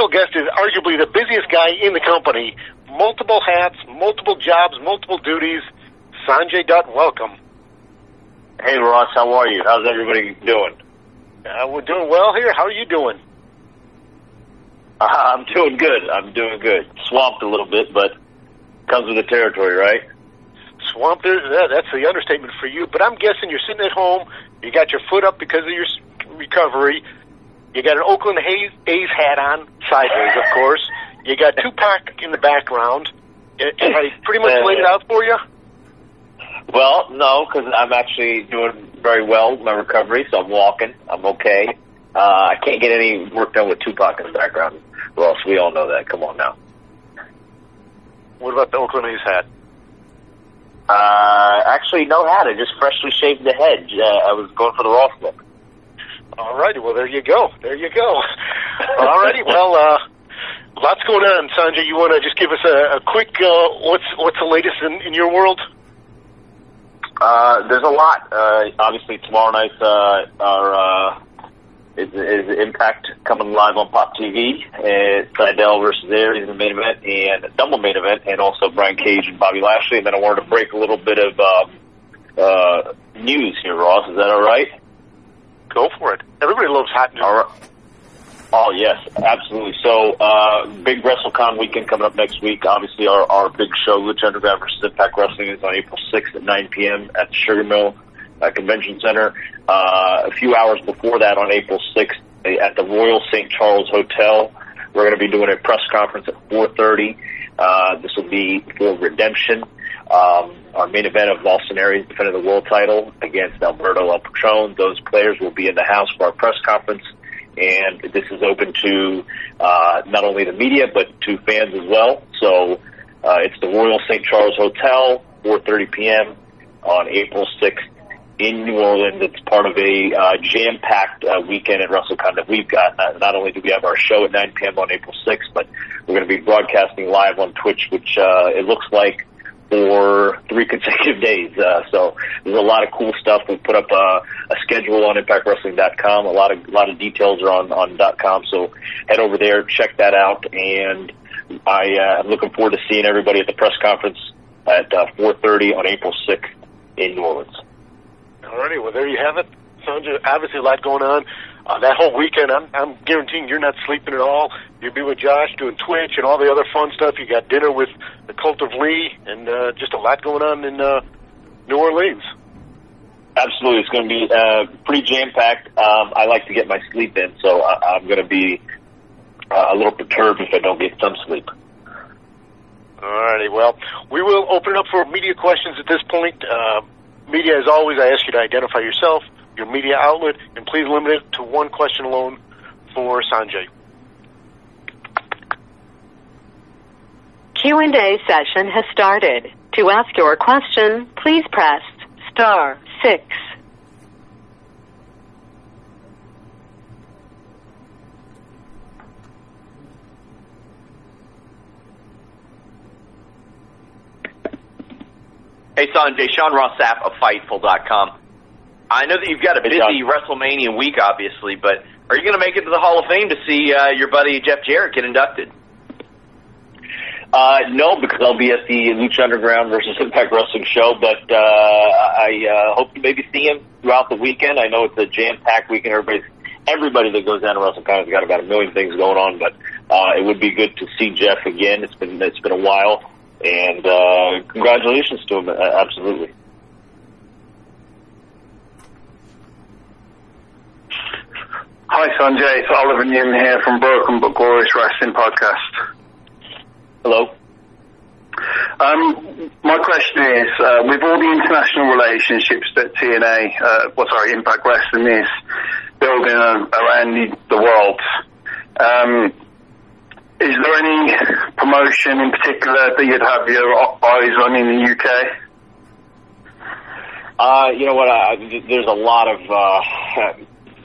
special guest is arguably the busiest guy in the company. Multiple hats, multiple jobs, multiple duties. Sonjay Dutt, welcome. Hey, Ross, how are you? How's everybody doing? We're doing well here. How are you doing? I'm doing good. Swamped a little bit, but comes with the territory, right? Swamped, that's the understatement for you. But I'm guessing you're sitting at home, you got your foot up because of your recovery, you got an Oakland A's hat on, sideways, of course. You got Tupac in the background. Have I pretty much laid it out for you? Well, no, because I'm actually doing very well with my recovery, so I'm walking. I'm okay. I can't get any work done with Tupac in the background, Ross. We all know that. Come on now. What about the Oakland A's hat? Actually, no hat. I just freshly shaved the head. I was going for the Ross look. All righty. Well, there you go. All righty. Well, lots going on, Sonjay. You want to just give us a quick, what's the latest in your world? There's a lot. Obviously, tomorrow night, is Impact coming live on Pop TV. Seidel versus Aries in the main event, and a double main event, and also Brian Cage and Bobby Lashley. And then I wanted to break a little bit of news here, Ross. Is that all right? Go for it. Everybody loves hot news. All right. Oh, yes, absolutely. So, big WrestleCon weekend coming up next week. Obviously, our big show, Lucha Underground versus Impact Wrestling, is on April 6th at 9 p.m. at the Sugar Mill Convention Center. A few hours before that, on April 6th, at the Royal St. Charles Hotel, we're going to be doing a press conference at 4:30. This will be for Redemption. Our main event of Austin Aries defending the world title against Alberto El Patron. Those players will be in the house for our press conference. And this is open to not only the media, but to fans as well. So it's the Royal St. Charles Hotel, 4:30 p.m. on April 6th in New Orleans. It's part of a jam-packed weekend at WrestleCon that we've got. Not only do we have our show at 9 p.m. on April 6th, but we're going to be broadcasting live on Twitch, which it looks like for 3 consecutive days. So there's a lot of cool stuff. We put up a schedule on ImpactWrestling.com. A lot of details are on .com. So head over there, check that out. And I'm looking forward to seeing everybody at the press conference at 4:30 on April 6th in New Orleans. All righty. Well, there you have it. Sonjay, obviously a lot going on. That whole weekend, I'm guaranteeing you're not sleeping at all. You'll be with Josh doing Twitch and all the other fun stuff. You got dinner with the Cult of Lee, and just a lot going on in New Orleans. Absolutely. It's going to be pretty jam-packed. I like to get my sleep in, so I'm going to be a little perturbed if I don't get some sleep. All righty. Well, we will open it up for media questions at this point. Media, as always, I ask you to identify yourself, your media outlet, and please limit it to one question alone for Sonjay. Q&A session has started. To ask your question, please press *6. Hey, Sonjay, Sean Ross Sapp of Fightful.com. I know that you've got a busy WrestleMania week, obviously, but are you going to make it to the Hall of Fame to see your buddy Jeff Jarrett get inducted? No, because I'll be at the Lucha Underground versus Impact Wrestling show, but I hope to maybe see him throughout the weekend. I know it's a jam-packed weekend. Everybody that goes down to WrestleCon has got about a million things going on, but it would be good to see Jeff again. It's been a while, and congratulations to him, absolutely. Hi, Sonjay. It's Oliver Newman here from Broken But Glorious Wrestling Podcast. Hello. My question is, with all the international relationships that Impact Wrestling is building around the world, is there any promotion in particular that you'd have your eyes on in the UK? You know what? There's a lot of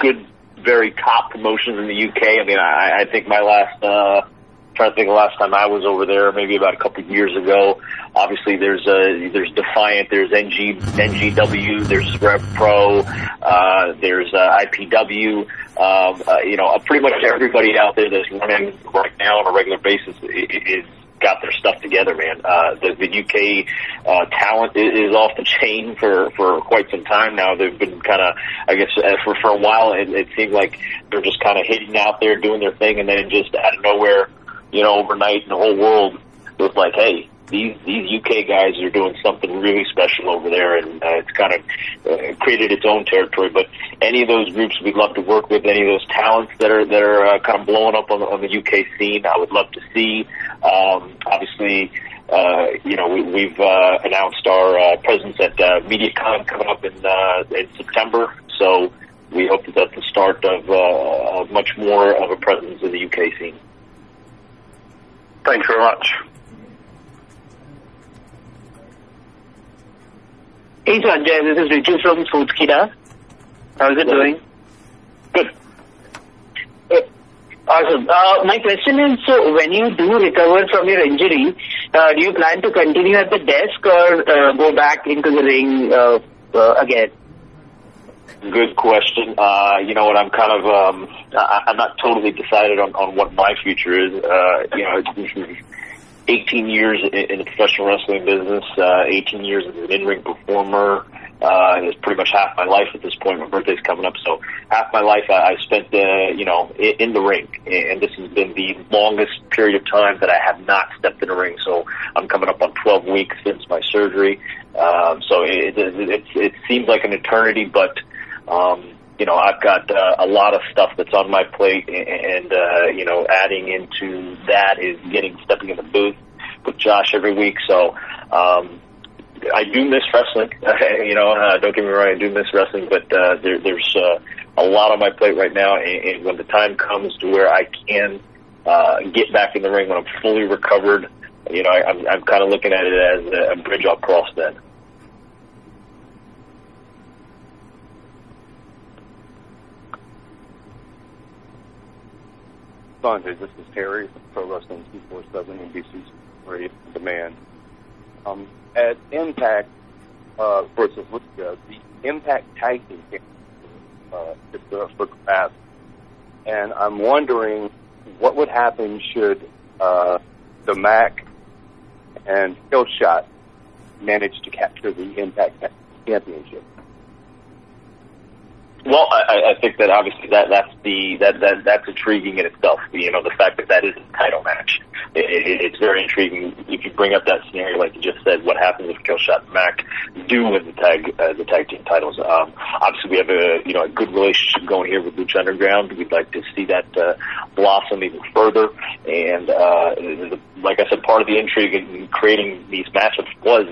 good, very top promotions in the UK. I mean, I think my last... trying to think of the last time I was over there, maybe about a couple of years ago. Obviously, there's Defiant, there's NGW, there's Rev Pro, there's IPW. Pretty much everybody out there that's running right now on a regular basis is got their stuff together, man. The UK talent is off the chain for quite some time now. They've been kind of, I guess, for a while, it seemed like they're just kind of hitting out there, doing their thing, and then just out of nowhere, overnight, the whole world was like, hey, these UK guys are doing something really special over there, and it's kind of created its own territory. But any of those groups we'd love to work with, any of those talents that are kind of blowing up on the UK scene, I would love to see. Obviously, we've announced our presence at MediaCon coming up in September, so we hope that's the start of much more of a presence in the UK scene. Thank you very much. Hey Sonjay, this is Richard from Foodskida. How's it doing? Good. Awesome. My question is, so when you do recover from your injury, do you plan to continue at the desk or go back into the ring again? Good question. You know what? I'm kind of I'm not totally decided on what my future is. This is 18 years in the professional wrestling business, 18 years as an in-ring performer. It's pretty much half my life at this point. My birthday's coming up, so half my life I spent, in the ring, and this has been the longest period of time that I have not stepped in a ring. So I'm coming up on 12 weeks since my surgery. So it seems like an eternity, but I've got a lot of stuff that's on my plate, and adding into that is stepping in the booth with Josh every week. So I do miss wrestling. Don't get me wrong, I do miss wrestling, but there's a lot on my plate right now, and when the time comes to where I can get back in the ring when I'm fully recovered, I'm kind of looking at it as a bridge I'll cross then. Sonjay, this is Terry from Pro Wrestling 247 NBC's Radio Demand. At Impact versus Lucha, the Impact Tag Team is for grabs, and I'm wondering what would happen should the Mac and Killshot manage to capture the Impact Championship. Well, I think that obviously that's intriguing in itself. The fact that is a title match, it's very intriguing. If you bring up that scenario, like you just said, what happens if Killshot and Mac do win the tag team titles? Obviously, we have a good relationship going here with Lucha Underground. We'd like to see that blossom even further. And like I said, part of the intrigue in creating these matchups was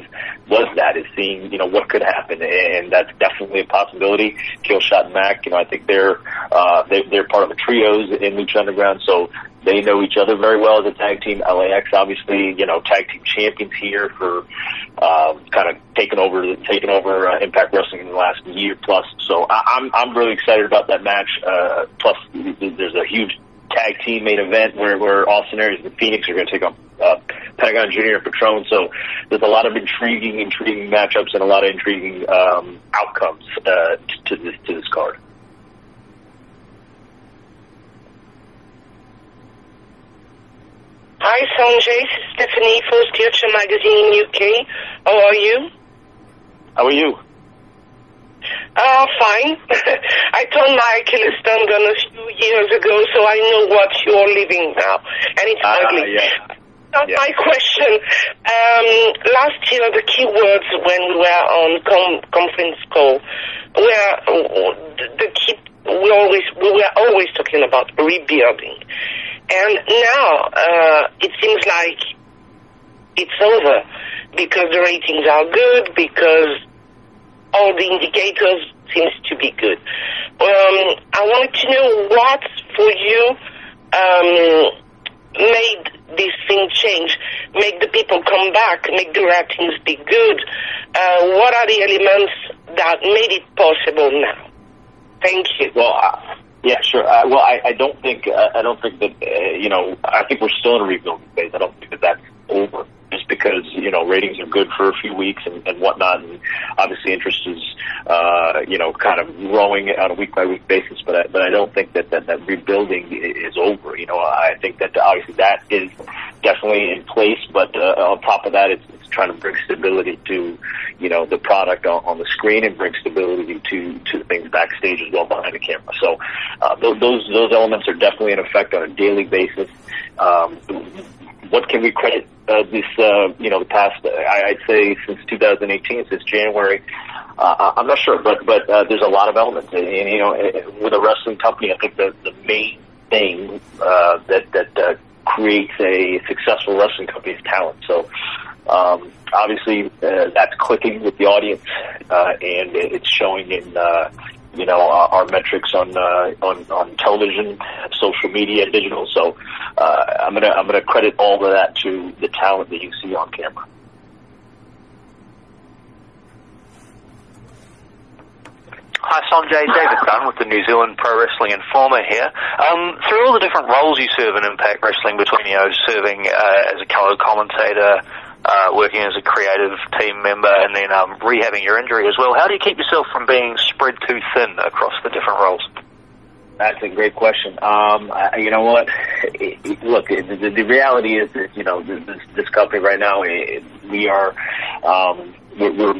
seeing what could happen, and that's definitely a possibility. Killshot and Mac, I think they're part of the trios in Lucha Underground, so they know each other very well as a tag team. LAX, obviously, tag team champions here for kind of taking over Impact Wrestling in the last year plus. So I'm really excited about that match. Plus, there's a huge tag team main event where Austin Aries and Phoenix are going to take on Pentagon Jr. and Patron. So there's a lot of intriguing matchups and a lot of intriguing outcomes to this card. Hi, Sonjay. This is Stephanie for Future Magazine in UK. How are you? How are you? Fine. I told my Achilles tendon a few years ago, so I know what you're living now, and it's ugly. Yeah. My question, last year the key words when we were on conference call were we were always talking about rebuilding. And now it seems like it's over because the ratings are good, because all the indicators seems to be good. I wanted to know what for you made this thing change, make the people come back, make the ratings be good. What are the elements that made it possible now? Thank you. Well, yeah, sure. I don't think that I think we're still in a rebuilding phase. I don't think that's over, just because, you know, ratings are good for a few weeks and whatnot, and obviously interest is, you know, kind of growing on a week-by-week basis, but I don't think that rebuilding is over. You know, I think that obviously that is definitely in place, but on top of that, it's trying to bring stability to, you know, the product on the screen, and bring stability to things backstage as well behind the camera. So those elements are definitely in effect on a daily basis. What can we credit this, you know, the past, I'd say since 2018, since January, I'm not sure, but there's a lot of elements. And, you know, with a wrestling company, I think the main thing that creates a successful wrestling company is talent. So obviously that's clicking with the audience, and it's showing in you know, our metrics on television, social media, digital. So I'm gonna credit all of that to the talent that you see on camera. Hi, Sonjay. David Dunn with the New Zealand Pro Wrestling Informer here. Through all the different roles you serve in Impact Wrestling, between, you know, serving as a color commentator, working as a creative team member, and then rehabbing your injury as well, how do you keep yourself from being spread too thin across the different roles? That's a great question. You know what? Look, the reality is that, you know, this company right now, we are we're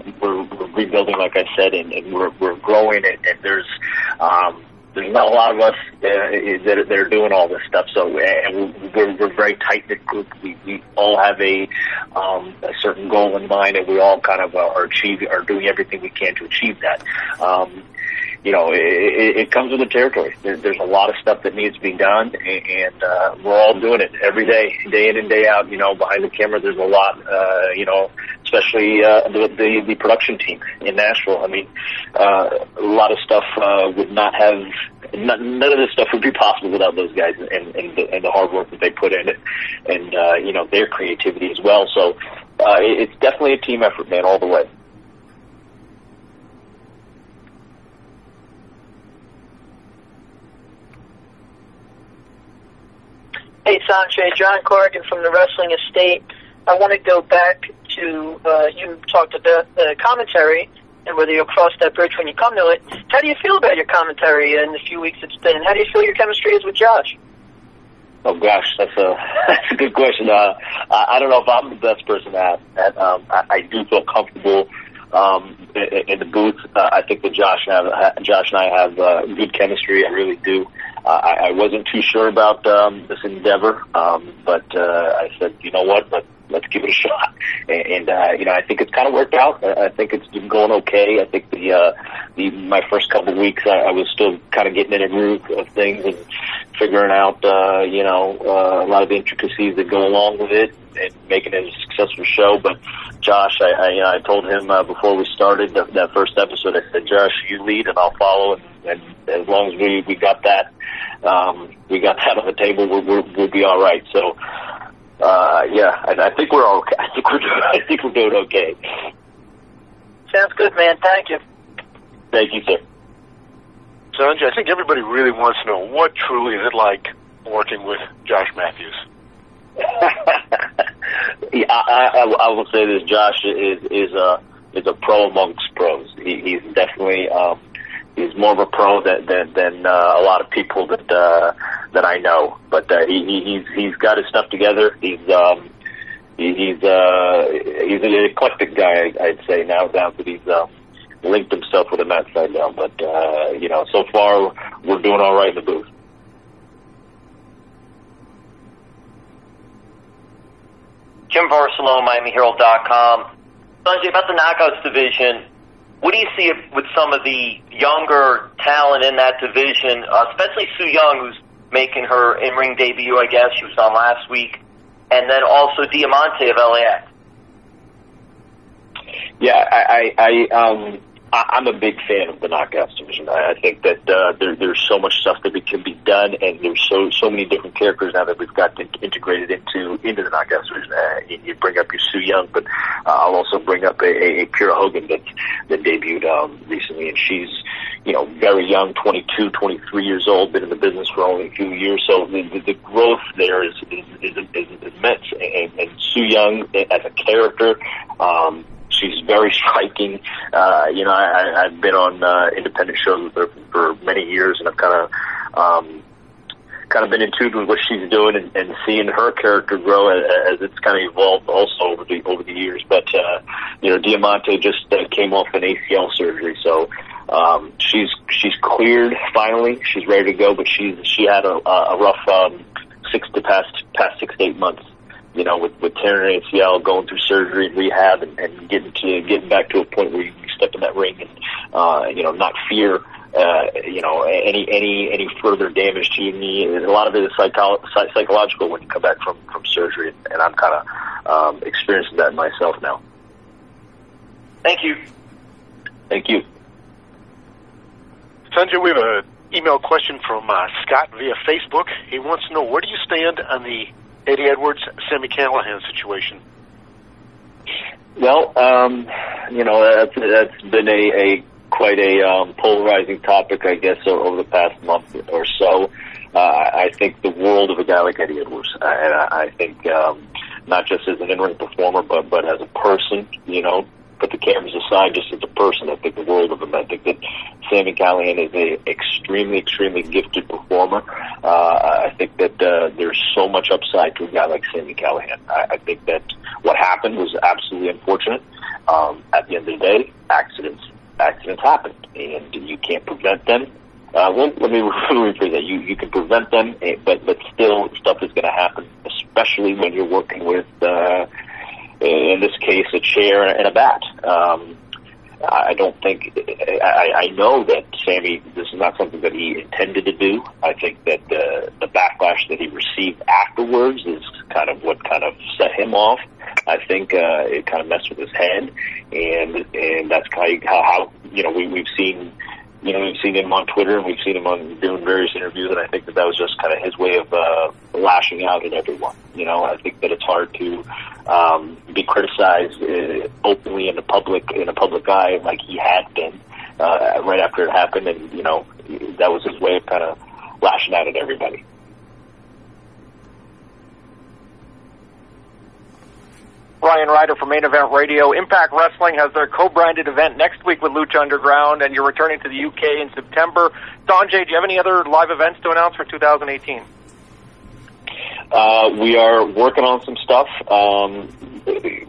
rebuilding, like I said, and we're growing, and there's not a lot of us that are doing all this stuff. So, and we're very tight knit group. We all have a certain goal in mind, and we all kind of are doing everything we can to achieve that. You know, it comes with the territory. There's a lot of stuff that needs to be done, and we're all doing it every day, day in and day out. You know, behind the camera, there's a lot. You know, especially the production team in Nashville. I mean, a lot of stuff would not have. None of this stuff would be possible without those guys and the hard work that they put in it, and you know, their creativity as well. So it's definitely a team effort, man, all the way. Hey, Sonjay, John Corrigan from the Wrestling Estate. I want to go back to, you talked about the commentary and whether you'll cross that bridge when you come to it. How do you feel about your commentary in the few weeks it's been? How do you feel your chemistry is with Josh? Oh, gosh, that's a good question. I don't know if I'm the best person to ask that. I do feel comfortable in the booth. I think that Josh and I have good chemistry. I really do. I wasn't too sure about this endeavor, but I said, you know what, let's give it a shot. And you know, I think it's kind of worked out. I think it's been going okay. I think my first couple of weeks, I was still kind of getting in a groove of things and figuring out, you know, a lot of the intricacies that go along with it and making it a successful show. But Josh, I told him before we started that first episode, I said, Josh, you lead and I'll follow, and as long as we got that on the table, we'll be all right. So yeah, I think we're okay. I think we're doing okay. Sounds good, man. Thank you. Thank you, sir. Sonjay, I think everybody really wants to know, what truly is it like working with Josh Mathews? Yeah, I will say this: Josh is a pro amongst pros. He's definitely he's more of a pro than a lot of people that I know. But he's got his stuff together. He's an eclectic guy, I'd say, now that he's linked himself with a Matt Seidel. But you know, so far we're doing all right in the booth. Jim Varsalo, MiamiHerald.com. Sonjay, about the Knockouts division, what do you see with some of the younger talent in that division, especially Sue Young, who's making her in-ring debut, I guess. She was on last week. And then also Diamante of LAX. Yeah, I'm a big fan of the knockouts division. I think that there's so much stuff that can be done, and there's so many different characters now that we've got integrated into the knockouts division. You bring up your Su Yung, but I'll also bring up a Kira Hogan that debuted recently, and she's very young, 22, 23 years old, been in the business for only a few years. So the growth there is immense, and Su Yung as a character. She's very striking. I've been on independent shows with her for many years, and I've kind of been in tune with what she's doing and seeing her character grow as it's kind of evolved also over the years. But Diamante just came off an ACL surgery, so she's cleared finally. She's ready to go, but she had a rough past 6 to 8 months. With tearing ACL, going through surgery and rehab, and getting back to a point where you can step in that ring and not fear any further damage to your knee. And a lot of it is psychological when you come back from surgery, and I'm kind of experiencing that myself now. Thank you. Thank you. Sonjay, we have an email question from Scott via Facebook. He wants to know, where do you stand on the Eddie Edwards, Sami Callihan situation? Well, that's been quite a polarizing topic, I guess, over the past month or so. I think the world of a guy like Eddie Edwards, and I think not just as an in-ring performer, but as a person, put the cameras aside, just as a person, I think the world of him. I think that Sami Callihan is a extremely, extremely gifted performer. I think that there's so much upside to a guy like Sami Callihan. I think that what happened was absolutely unfortunate. At the end of the day, accidents happen, and you can't prevent them. Let me rephrase that. You can prevent them, but still stuff is going to happen, especially when you're working with in this case, a chair and a bat. I don't think, I know that Sami, this is not something that he intended to do. I think that the backlash that he received afterwards is kind of what kind of set him off. I think it kind of messed with his head, and that's how we've seen. We've seen him on Twitter, and we've seen him on doing various interviews, and I think that was just kind of his way of lashing out at everyone. I think that it's hard to be criticized openly in a public eye like he had been right after it happened, and that was his way of kind of lashing out at everybody. Ryan Ryder from Main Event Radio. Impact Wrestling has their co-branded event next week with Lucha Underground, and you're returning to the UK in September. Sonjay, do you have any other live events to announce for 2018? We are working on some stuff.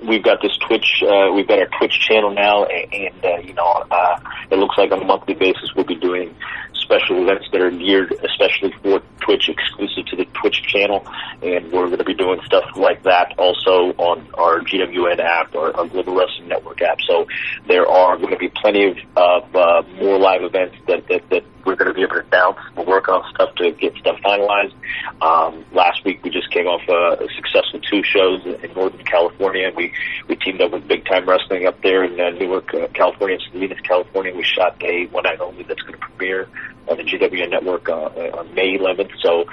We've got this Twitch, we've got our Twitch channel now, and it looks like on a monthly basis we'll be doing special events that are geared especially for Twitch, exclusive to the Twitch channel, and we're going to be doing stuff like that also on our GWN app, or our Global Wrestling Network app. So there are going to be plenty of more live events that we're going to be able to announce. We're working on stuff to get stuff finalized. Last week we just came off a successful 2 shows in Northern California, and we teamed up with Big Time Wrestling up there in Newark, California, and Salinas, California. We shot a one night only that's going to premiere on the GWN Network on May 11th. So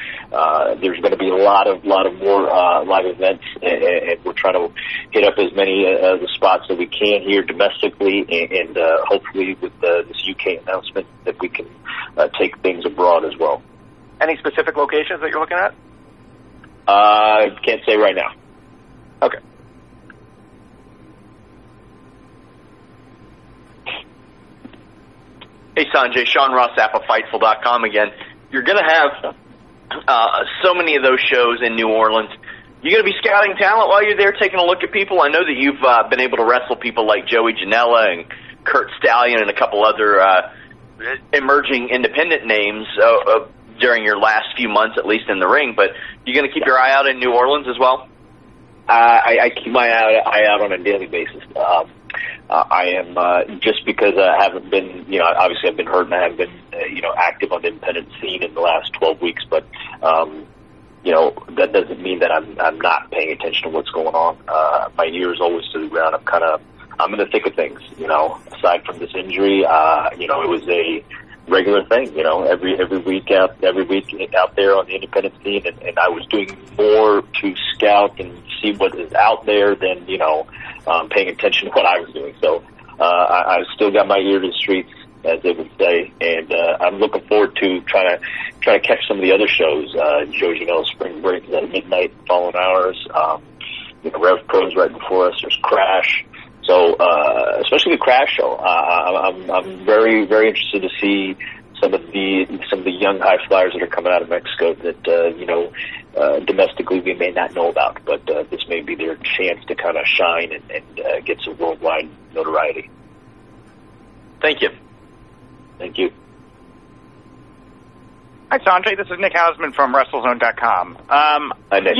there's going to be a lot of more live events, and we're trying to hit up as many of the spots that we can here domestically, and hopefully with this UK announcement that we can take things abroad as well. Any specific locations that you're looking at? Can't say right now. Okay. Hey, Sonjay, Sean Ross Sapp of Fightful.com again. You're going to have so many of those shows in New Orleans. You're going to be scouting talent while you're there, taking a look at people. I know that you've been able to wrestle people like Joey Janela and Kurt Stallion and a couple other emerging independent names during your last few months, at least in the ring. But you're going to keep your eye out in New Orleans as well? I keep my eye out on a daily basis. I am, just because I haven't been, obviously I've been hurt and I haven't been, active on the independent scene in the last 12 weeks, but, that doesn't mean that I'm not paying attention to what's going on. My ear is always to the ground. I'm kind of I'm in the thick of things. Aside from this injury, it was a regular thing. Every week out there on the independent scene, and I was doing more to scout and see what is out there than paying attention to what I was doing. So I've still got my ear to the streets, as they would say, and I'm looking forward to trying to catch some of the other shows. Joe Spring Break is at midnight, following hours. Rev Pro's right before us. There's Crash. So especially the Crash show, I'm very, very interested to see some of the young high flyers that are coming out of Mexico that domestically we may not know about, but this may be their chance to kind of shine and get some worldwide notoriety. Thank you. Thank you. Hi, Sonjay. This is Nick Hausman from WrestleZone.com. Hi, Nick.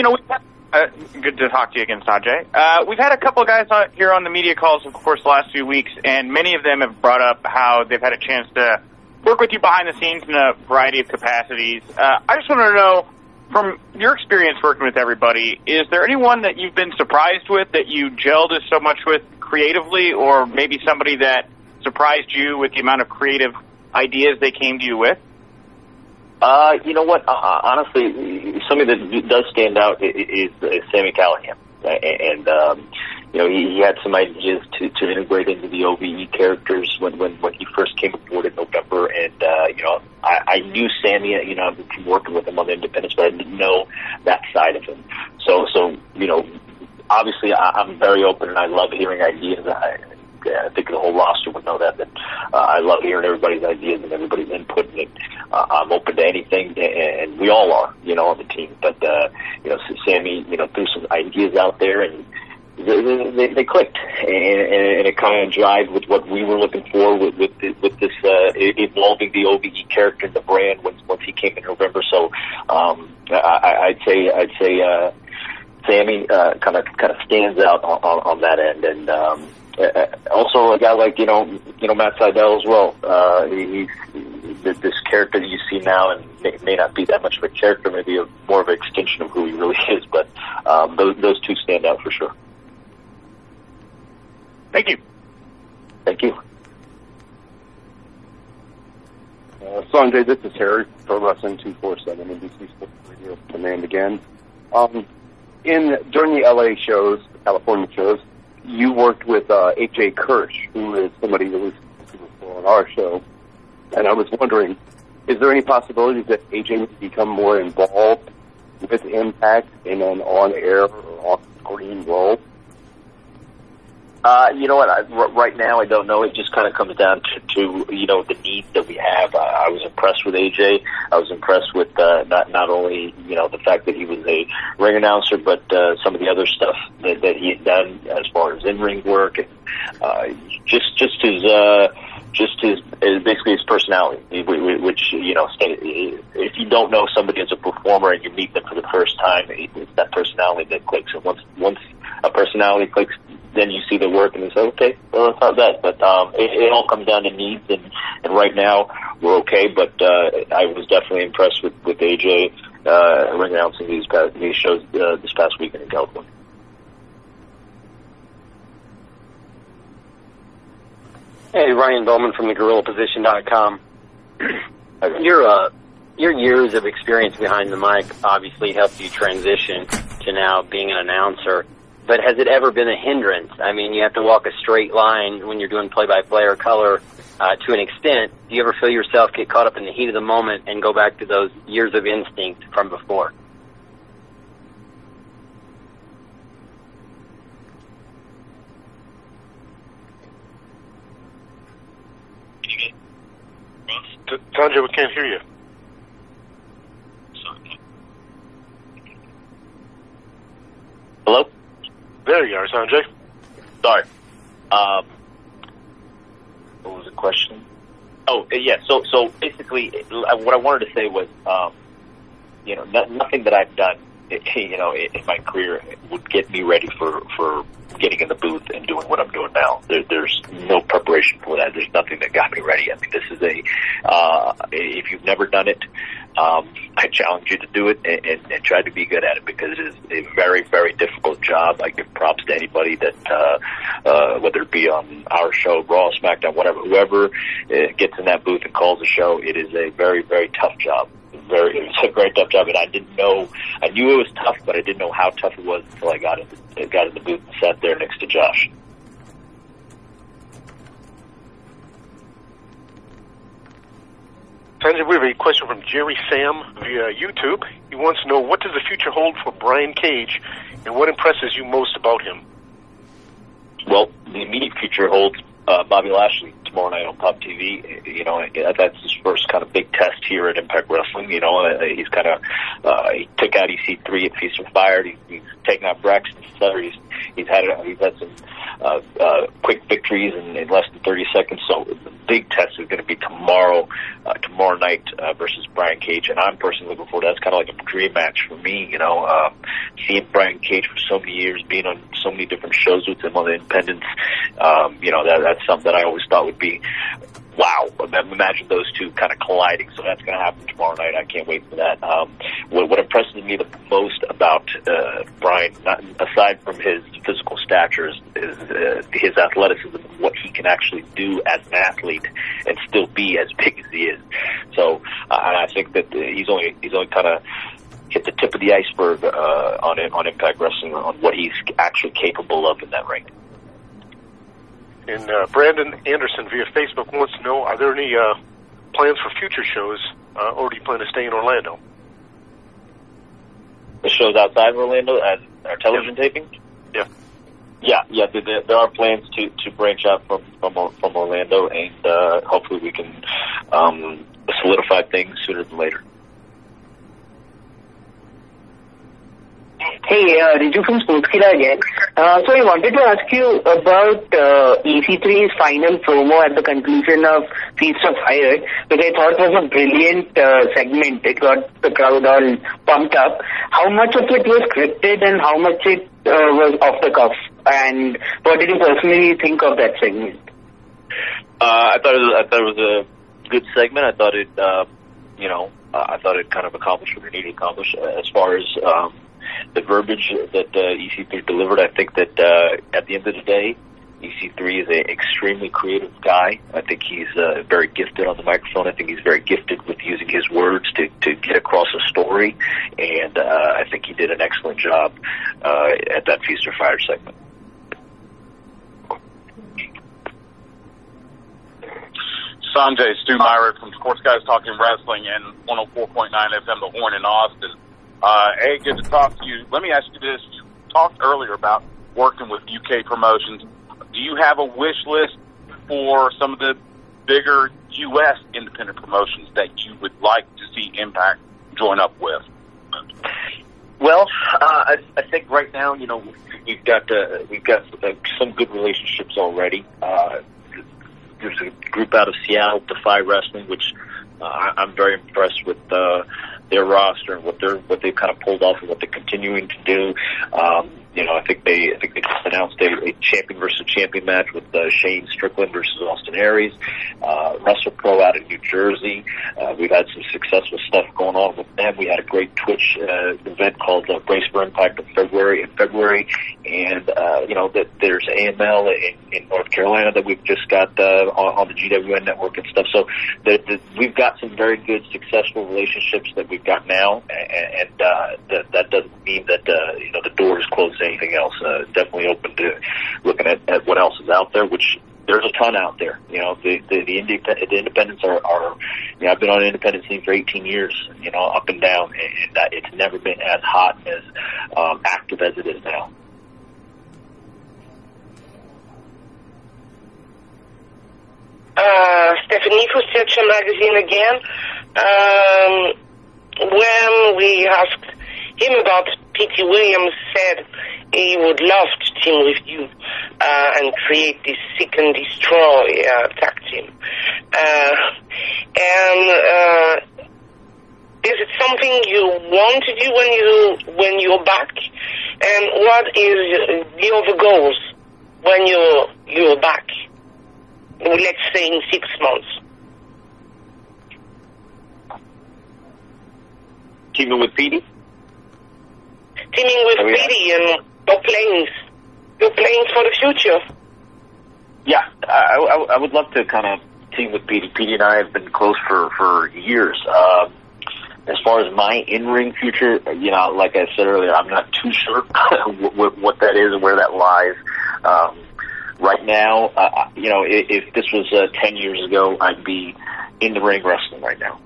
Good to talk to you again, Sonjay. We've had a couple of guys here on the media calls, of course, the last few weeks, and many of them have brought up how they've had a chance to work with you behind the scenes in a variety of capacities. I just want to know, from your experience working with everybody, is there anyone that you've been surprised with, that you gelled so much with creatively, or maybe somebody that surprised you with the amount of creative ideas they came to you with? You know what? Honestly, somebody that does stand out is Sami Callihan, and he had some ideas to integrate into the OVE characters when he first came aboard in November, and I knew Sami. I've been working with him on the independents, but I didn't know that side of him. So obviously I'm very open, and I love hearing ideas. I think the whole roster would know that I love hearing everybody's ideas and everybody's input, and I'm open to anything, and we all are, on the team. But Sami, threw some ideas out there, and they clicked, and it kind of jived with what we were looking for with this evolving the OVE character and the brand once he came in November. So I'd say Sami kind of stands out on that end, and also a guy like Matt Seidel as well. He's this character that you see now, and may not be that much of a character, maybe more of an extension of who he really is. But those two stand out for sure. Thank you. Thank you. Sonjay, this is Harry from Wrestling 247 NBC Sports Radio. Command again. During the LA shows, the California shows, you worked with AJ Kirsch, who is somebody that was on our show, and I was wondering, is there any possibility that AJ would become more involved with Impact in an on-air or off-screen role? You know what? Right now, I don't know. It just kind of comes down to the needs that we have. I was impressed with AJ. I was impressed with not only the fact that he was a ring announcer, but some of the other stuff that he had done as far as in-ring work, and just his basically his personality. Which if you don't know somebody as a performer and you meet them for the first time, it's that personality that clicks. And once a personality clicks, then you see the work and you say, okay, well, it's not that. But it all comes down to needs, and right now we're okay. But I was definitely impressed with AJ ring announcing these shows this past weekend in California. Hey, Ryan Bowman from thegorillaposition.com. Your years of experience behind the mic obviously helped you transition to now being an announcer. But has it ever been a hindrance? I mean, you have to walk a straight line when you're doing play-by-play or color to an extent. Do you ever feel yourself get caught up in the heat of the moment and go back to those years of instinct from before? Sonjay, we can't hear you. Hello? There you are, Sonjay. Sorry. What was the question? Oh, yeah. So basically, what I wanted to say was, nothing that I've done, in my career would get me ready for getting in the booth and doing what I'm doing now. There's no preparation for that. There's nothing that got me ready. I mean, this is if you've never done it, I challenge you to do it and try to be good at it, because it is a very, very difficult job. I give props to anybody that, whether it be on our show, Raw, SmackDown, whatever, whoever gets in that booth and calls a show, it is a very, very tough job. It's a very tough job, and I knew it was tough, but I didn't know how tough it was until I got in the booth and sat there next to Josh. Sonjay, we have a question from Jerry Sam via YouTube. He wants to know, what does the future hold for Brian Cage, and what impresses you most about him? Well, the immediate future holds Bobby Lashley tomorrow night on Pop TV. You know, that's his first kind of big test here at Impact Wrestling. You know, he's kind of he took out EC3 at Feast or Fire. He's taken out Braxton Sutter. He's had some quick victories in less than 30 seconds. So the big test is going to be tomorrow night versus Brian Cage, and I'm personally looking forward to that. It's kind of like a dream match for me. You know, seeing Brian Cage for so many years, being on so many different shows with him on the independents. You know, that's something that I always thought would be, wow, imagine those two kind of colliding. So that's going to happen tomorrow night. I can't wait for that. What impresses me the most about Brian, aside from his physical stature, is his athleticism and what he can actually do as an athlete and still be as big as he is. So I think that he's only kind of hit the tip of the iceberg on Impact Wrestling, on what he's actually capable of in that ring. And Brandon Anderson via Facebook wants to know, are there any plans for future shows, or do you plan to stay in Orlando? The shows outside of Orlando, as our television taping? Yeah. There are plans to branch out from Orlando, and hopefully we can solidify things sooner than later. Hey, Riju from Sportskilla again. So I wanted to ask you about EC3's final promo at the conclusion of Feast of Fire, which I thought was a brilliant segment. It got the crowd all pumped up. How much of it was scripted and how much it was off the cuff? And what did you personally think of that segment? I thought it was a good segment. I thought it, I thought it kind of accomplished what it needed to accomplish. As far as the verbiage that EC3 delivered, I think that at the end of the day, EC3 is an extremely creative guy. I think he's very gifted on the microphone. I think he's very gifted with using his words to get across a story, and I think he did an excellent job at that Feast or Fire segment. Sonjay, Stu Myrick from Sports Guys Talking Wrestling and 104.9 FM The Horn in Austin. Hey, good to talk to you. Let me ask you this. You talked earlier about working with UK promotions. Do you have a wish list for some of the bigger U.S. independent promotions that you would like to see Impact join up with? Well, I think right now, we've got some good relationships already. There's a group out of Seattle, Defy Wrestling, which I'm very impressed with their roster and what they've kind of pulled off and what they're continuing to do. I think they just announced a champion versus champion match with Shane Strickland versus Austin Aries. WrestlePro out of New Jersey. We've had some successful stuff going on with them. We had a great Twitch event called Brace for Impact in February, and that there's AML in North Carolina that we've just got on the GWN network and stuff. So we've got some very good, successful relationships that we've got now, and that doesn't mean that the door is closed to anything else. Definitely open to looking at what else is out there, which there's a ton out there. The independents are I've been on the independent scene for 18 years, up and down, and it's never been as hot and as active as it is now. Stephanie for Searcher Magazine again. When we asked him about P.T. Williams, said he would love to team with you and create this seek and destroy tag team. Is it something you want to do when you're back? And what is the other goals when you're back? Let's say in 6 months. teaming with Petey? Teaming with Petey and your plans for the future. Yeah, I would love to kind of team with Petey. Petey and I have been close for years. As far as my in-ring future, like I said earlier, I'm not too sure what that is and where that lies. Right now, if this was 10 years ago, I'd be in the ring wrestling right now.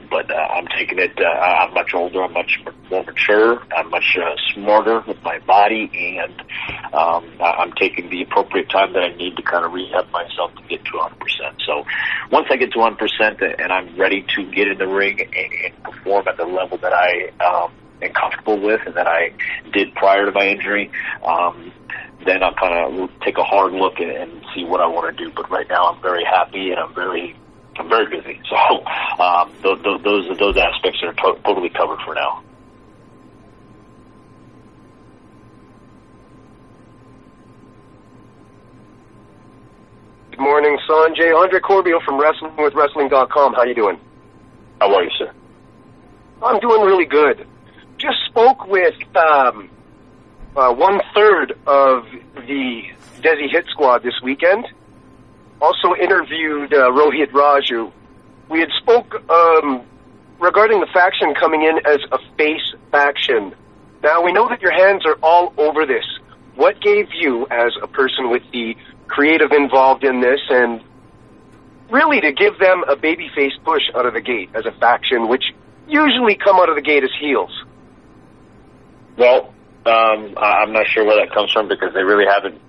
But I'm taking it, I'm much older, I'm much more mature, I'm much smarter with my body, and I'm taking the appropriate time that I need to kind of rehab myself to get to 100%. So once I get to 100% and I'm ready to get in the ring and perform at the level that I am comfortable with and that I did prior to my injury, then I'll kind of take a hard look and see what I want to do. But right now I'm very happy and I'm very busy. So those aspects are totally covered for now. Good morning, Sonjay. Andre Corbio from WrestlingWithWrestling.com. How you doing? How are you, sir? I'm doing really good. Just spoke with 1/3 of the Desi Hit Squad this weekend. Also interviewed Rohit Raju. We had spoke regarding the faction coming in as a face faction. Now, we know that your hands are all over this. What gave you, as a person with the creative involved in this, and really to give them a babyface push out of the gate as a faction, which usually come out of the gate as heels? Well, I'm not sure where that comes from because they really haven't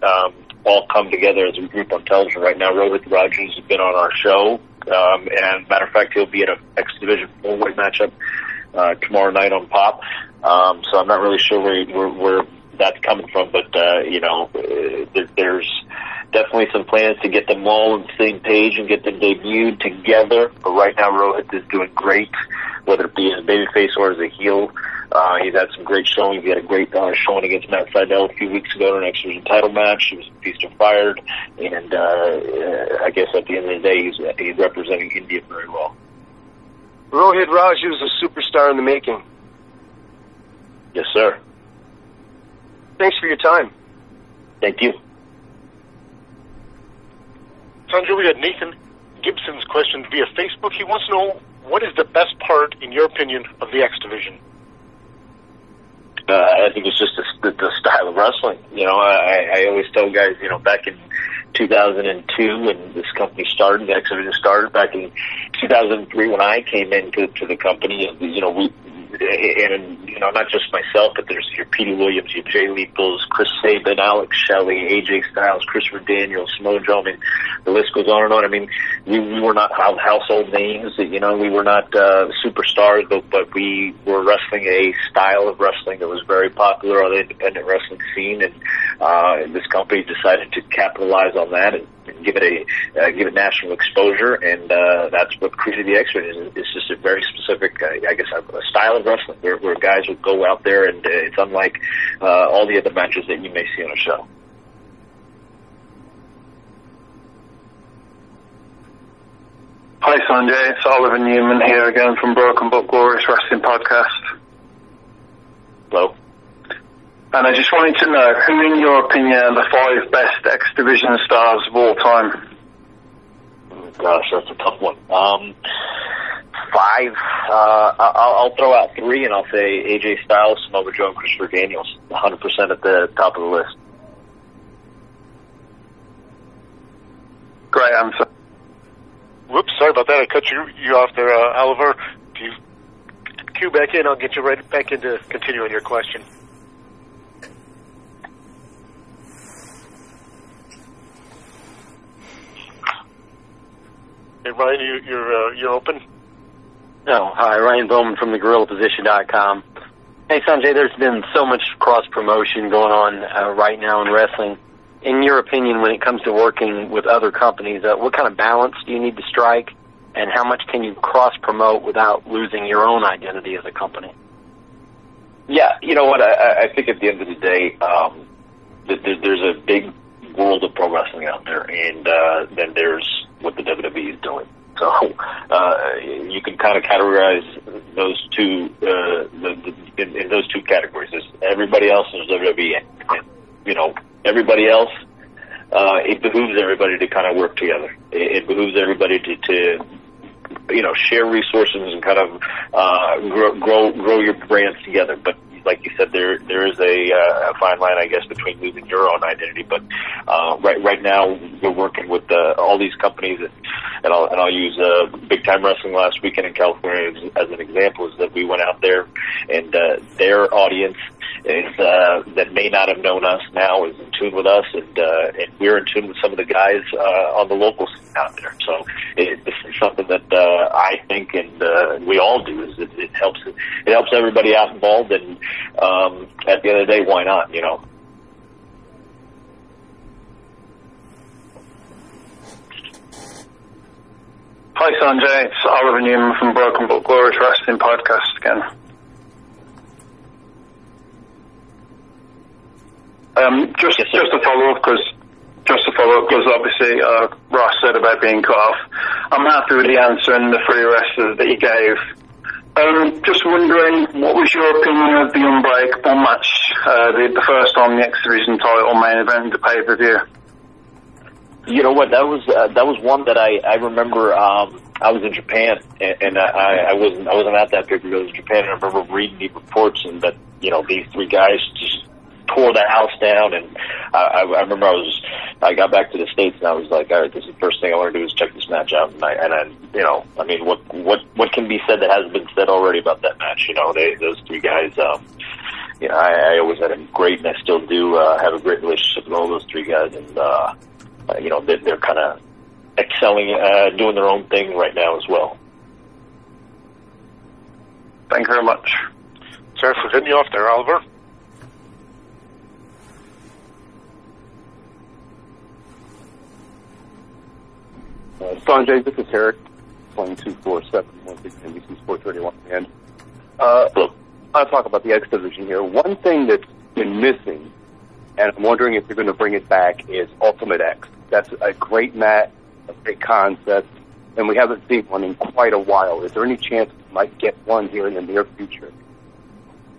all come together as a group on television right now. Rohit Raju has been on our show, and matter of fact, he'll be at an X Division 4-way matchup tomorrow night on Pop. So I'm not really sure where that's coming from, but there's definitely some plans to get them all on the same page and get them debuted together. But right now, Rohit is doing great, whether it be as a babyface or as a heel. He's had some great showings. He had a great showing against Matt Sydal a few weeks ago in an X Division title match. He was Feast or Fired, and I guess at the end of the day, he's representing India very well. Rohit Raju is a superstar in the making. Yes, sir. Thanks for your time. Thank you. Sonjay, we got Nathan Gibson's question via Facebook. He wants to know, what is the best part, in your opinion, of the X Division? I think it's just the style of wrestling. I always tell guys, back in 2002 when this company started, the X Division started, back in 2003 when I came into the company, not just myself, but there's your Petey Williams, your Jay Lepos, Chris Sabin, Alex Shelley, AJ Styles, Christopher Daniels, Mojo. I mean, the list goes on and on. I mean, we were not household names. We were not superstars, but we were wrestling a style of wrestling that was very popular on the independent wrestling scene, and this company decided to capitalize on that and give it national exposure, and that's what created the X Division. It's just a very specific, a style of wrestling where guys would go out there, and it's unlike all the other matches that you may see on a show. Hi Sonjay, it's Oliver Newman here again from Broken Book Glorious Wrestling Podcast. Hello. And I just wanted to know, who in your opinion are the 5 best X Division stars of all time? Gosh, that's a tough one. 5, I'll throw out 3, and I'll say AJ Styles, Samoa Joe, and Christopher Daniels, 100% at the top of the list. Great answer. Whoops, sorry about that. I cut you off there, Oliver. If you cue back in, I'll get you right back into continuing your question. Hey, Ryan, you're open? No. Hi, Ryan Bowman from thegorillaposition.com. Hey, Sonjay, there's been so much cross-promotion going on right now in wrestling. In your opinion, when it comes to working with other companies, what kind of balance do you need to strike, and how much can you cross-promote without losing your own identity as a company? Yeah, you know what? I think at the end of the day, there's a big world of pro wrestling out there, and then there's what the WWE is doing. So you can kind of categorize those two everybody else in WWE. And, you know, everybody else, it behooves everybody to kind of work together. It behooves everybody to you know, share resources and kind of grow your brands together. But like you said, there is a fine line, I guess, between losing your own identity. But right now, we're working with all these companies, and I'll use Big Time Wrestling last weekend in California as an example. Is that we went out there, and their audience is that may not have known us now is in tune with us, and we're in tune with some of the guys on the local scene out there. So this is something that I think, and we all do, is it helps everybody out involved, and at the end of the day, why not, you know? Hi Sonjay, it's Oliver Newman from Broken But Glorious Wrestling Podcast again. Just to follow up, because obviously Ross said about being cut off. I'm happy with the answer and the three wrestlers that you gave. Just wondering, what was your opinion of the Unbreakable match, the first on the X Division title main event of the pay-per-view? You know what? That was one that I remember. I was in Japan, and I wasn't at that pay-per-view. I was in Japan, and I remember reading the reports, and that, you know, these three guys just tore the house down. And I remember I got back to the States, and I was like, all right, this is the first thing I want to do is check this match out. And I you know, I mean, what can be said that hasn't been said already about that match? You know, those three guys. You know, I always had a great, and I still do have a great relationship with all those three guys, and you know, they're kind of excelling, doing their own thing right now as well. Thank you very much. Sorry for cutting you off there, Oliver. Sonjay, this is Eric, playing 247 NBC Sports Radio 1. And I'll talk about the X Division here. One thing that's been missing, and I'm wondering if they're going to bring it back, is Ultimate X. That's a great match, a great concept, and we haven't seen one in quite a while. Is there any chance we might get one here in the near future?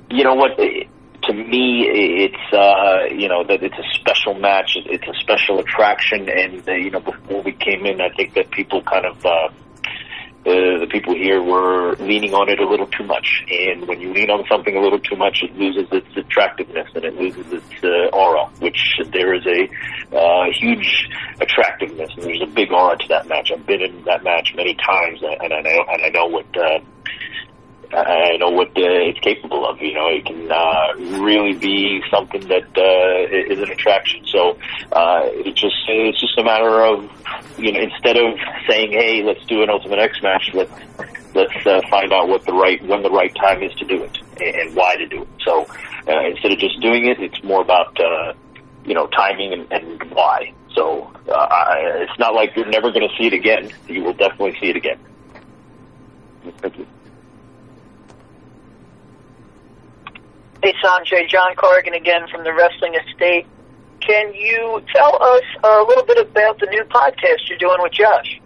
You know what? To me, it's you know, that it's a special match. It's a special attraction, and you know, before we came in, I think that people kind of the people here were leaning on it a little too much. And when you lean on something a little too much, it loses its attractiveness and it loses its aura. Which there is a huge attractiveness, and there's a big aura to that match. I've been in that match many times, and I know what. I know what it's capable of. You know, it can really be something that is an attraction. So it's just a matter of, you know, instead of saying, "Hey, let's do an Ultimate X match," let's find out when the right time is to do it and why to do it. So instead of just doing it, it's more about you know, timing and why. So it's not like you're never going to see it again. You will definitely see it again. Thank you. Hey, Sonjay, John Corrigan again from the Wrestling Estate. Can you tell us a little bit about the new podcast you're doing with Josh?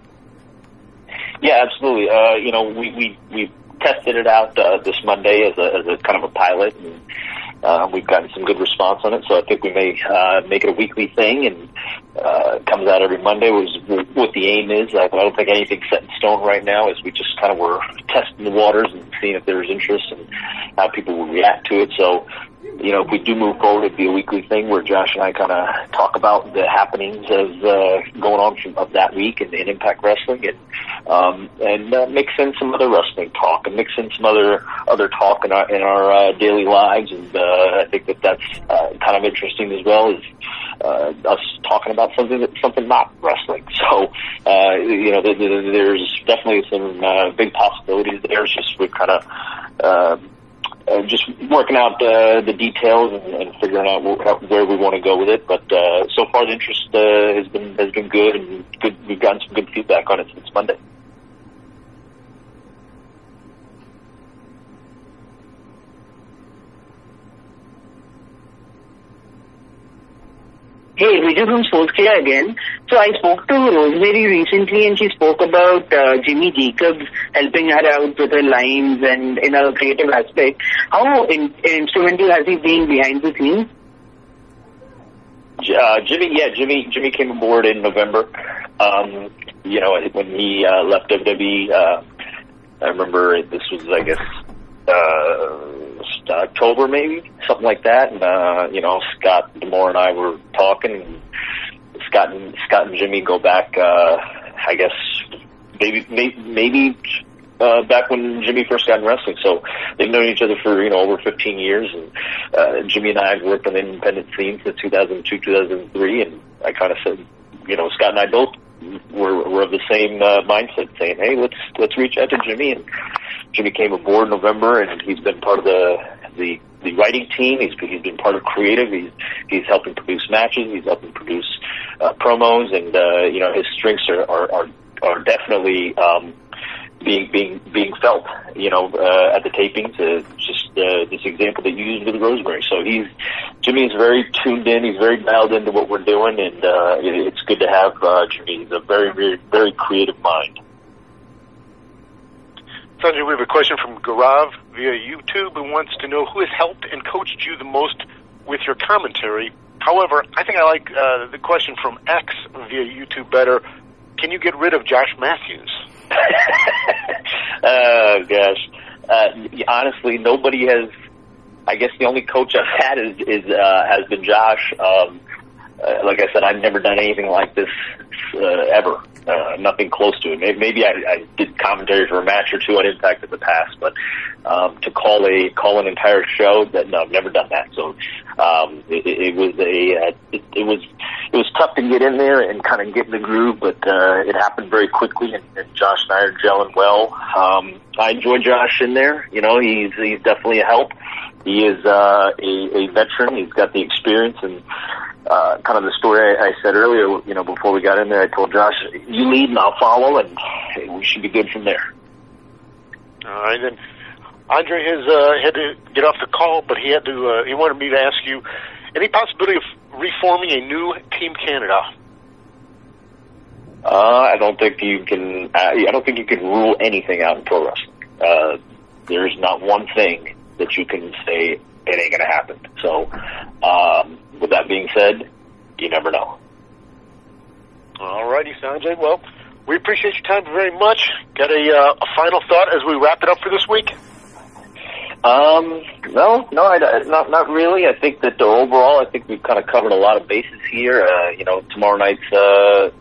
Yeah, absolutely. You know, we tested it out this Monday as a kind of a pilot, and we've gotten some good response on it. So I think we may make it a weekly thing, and it comes out every Monday. What the aim is, I don't think anything's set in stone right now. Is we just kind of were testing the waters and seeing if there's interest and how people will react to it. So, you know, if we do move forward, it'd be a weekly thing where Josh and I kind of talk about the happenings of going on of that week in Impact Wrestling, and mix in some other wrestling talk and mix in some other talk in our daily lives. And I think that's kind of interesting as well, is us talking about something not wrestling. So you know, there's definitely some big possibilities there. It's just we're kind of just working out the details and figuring out where we want to go with it. But so far, the interest has been good, and good. We've gotten some good feedback on it since Monday. Hey, Vijay from Sportskeeda again. So I spoke to Rosemary recently, and she spoke about Jimmy Jacobs helping her out with her lines and in a creative aspect. How instrumental has he been behind the scenes? Jimmy came aboard in November. You know, when he left WWE, I remember this was, I guess, October maybe, something like that. And you know, Scott Demore and I were talking, and Scott and Jimmy go back, I guess maybe back when Jimmy first got in wrestling. So they've known each other for, you know, over 15 years. And Jimmy and I have worked on the independent scene since 2002, 2003. And I kind of said, you know, Scott and I both were of the same mindset, saying, hey, let's reach out to Jimmy. And Jimmy came aboard in November, and he's been part of the writing team. He's been part of creative. He's helping produce matches. He's helping produce promos, and you know, his strengths are definitely being felt, you know, at the tapings. Just this example that you used with Rosemary. So Jimmy is very tuned in. He's very dialed into what we're doing, and it's good to have Jimmy. He's a very, very, very creative mind. Sonjay, we have a question from Gaurav via YouTube, who wants to know who has helped and coached you the most with your commentary. However, I think I like the question from X via YouTube better. Can you get rid of Josh Mathews? Oh, gosh. Honestly, nobody has. I guess the only coach I've had has been Josh. Like I said, I've never done anything like this ever. Nothing close to it. Maybe I did commentary for a match or two on Impact in the past, but to call an entire show, no, I've never done that. So it was tough to get in there and kind of get in the groove, but it happened very quickly, and Josh and I are gelling well. I enjoy Josh in there. You know, he's definitely a help. He is a veteran. He's got the experience, and kind of the story I said earlier, you know, before we got in there, I told Josh, you lead and I'll follow, and we should be good from there. All right, then Andre has had to get off the call, but he wanted me to ask you, any possibility of reforming a new Team Canada? I don't think you can rule anything out in pro wrestling. There's not one thing that you can say it ain't gonna happen. So, with that being said, you never know. All righty, Sonjay. Well, we appreciate your time very much. Got a final thought as we wrap it up for this week? No, not really. I think that overall, I think we've kind of covered a lot of bases here. You know, tomorrow night is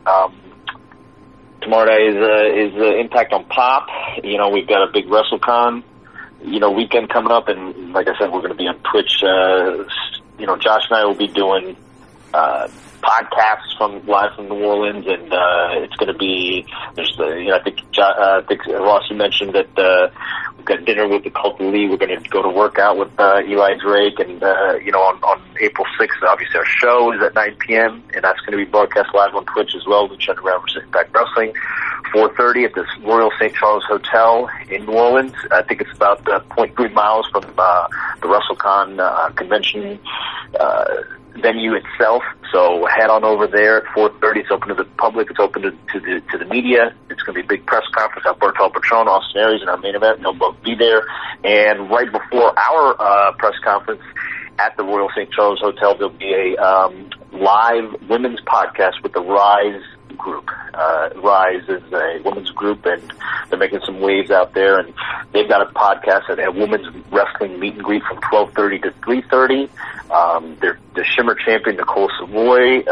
Impact on Pop. You know, we've got a big WrestleCon, you know, weekend coming up, and like I said, we're going to be on Twitch. You know, Josh and I will be doing podcasts live from New Orleans, and it's going to be. I think Ross, you mentioned that we've got dinner with the Cult of Lee. We're going to go to work out with Eli Drake, and you know, on April 6th, obviously our show is at 9 p.m. and that's going to be broadcast live on Twitch as well. Lucha Underground vs. Impact Wrestling, 4:30 at the Royal St. Charles Hotel in New Orleans. I think it's about 0.3 miles from the WrestleCon convention venue itself. So head on over there at 4:30. It's open to the public. It's open to the media. It's going to be a big press conference. Alberto Patron, Austin Aries, and our main event. They'll both be there. And right before our press conference at the Royal St. Charles Hotel, there'll be a live women's podcast with the Rise group. Rise is a women's group, and they're making some waves out there, and they've got a podcast at a women's wrestling meet and greet from 12:30 to 3:30. They're the Shimmer champion, Nicole Savoy,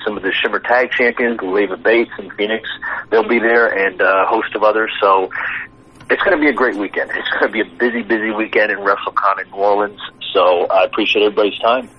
some of the Shimmer tag champions, Leva Bates and Phoenix, they'll be there, and a host of others. So it's going to be a great weekend. It's going to be a busy weekend in WrestleCon in New Orleans. So I appreciate everybody's time.